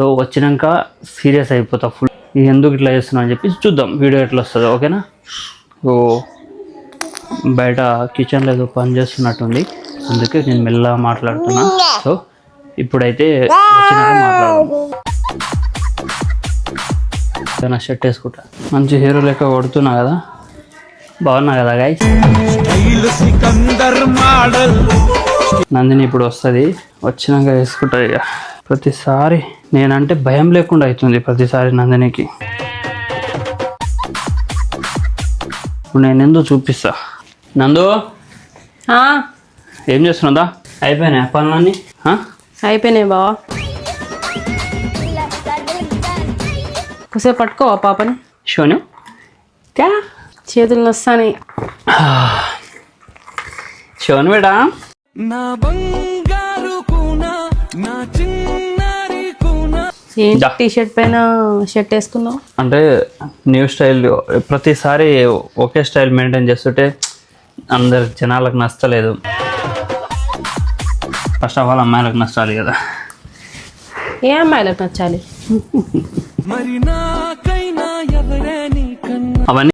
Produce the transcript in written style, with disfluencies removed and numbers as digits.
So వచ్చినాక serious అయిపోతా full, ఇది ఎందుకు ఇట్లా చేస్తున్నా అని చెప్పి చూద్దాం వీడియో ఎట్లా వస్తుందో, ఓకేనా. సో బయట కిచెన్లో ఏదో పని చేస్తున్నట్టుంది, అందుకే నేను మెల్లగా మాట్లాడుతున్నా. సో ఇప్పుడైతే వచ్చినాక మాట్లాడదాం. నా షర్ట్ వేసుకుంటా, మంచి హీరో లెక్క కొడుతున్నా కదా, బాగున్నా కదా గైస్. నందిని ఇప్పుడు వస్తుంది, వచ్చినాక వేసుకుంటా. ఇక ప్రతిసారి నేనంటే భయం లేకుండా అవుతుంది ప్రతిసారి నందినికి. ఇప్పుడు నేను ఎందుకు చూపిస్తా. నందు ఏం చేస్తున్నదా? అయిపోయినాయి పనులన్నీ? అయిపోయినాయి బావా. ఒకసారి పట్టుకోవా పాపని. షోను చేతులు నొస్తాని. షోను బేటా. ఏంటి టీ షర్ట్ పైన షర్ట్ వేసుకున్నావు? అంటే న్యూ స్టైల్, ప్రతిసారి ఒకే స్టైల్ మెయింటైన్ చేస్తుంటే అందరు జనాలకు నచ్చలేదు. ఫస్ట్ ఆఫ్ ఆల్ అమ్మాయిలకు నచ్చాలి కదా. ఏ అమ్మాయిలకు నచ్చాలి? అవన్నీ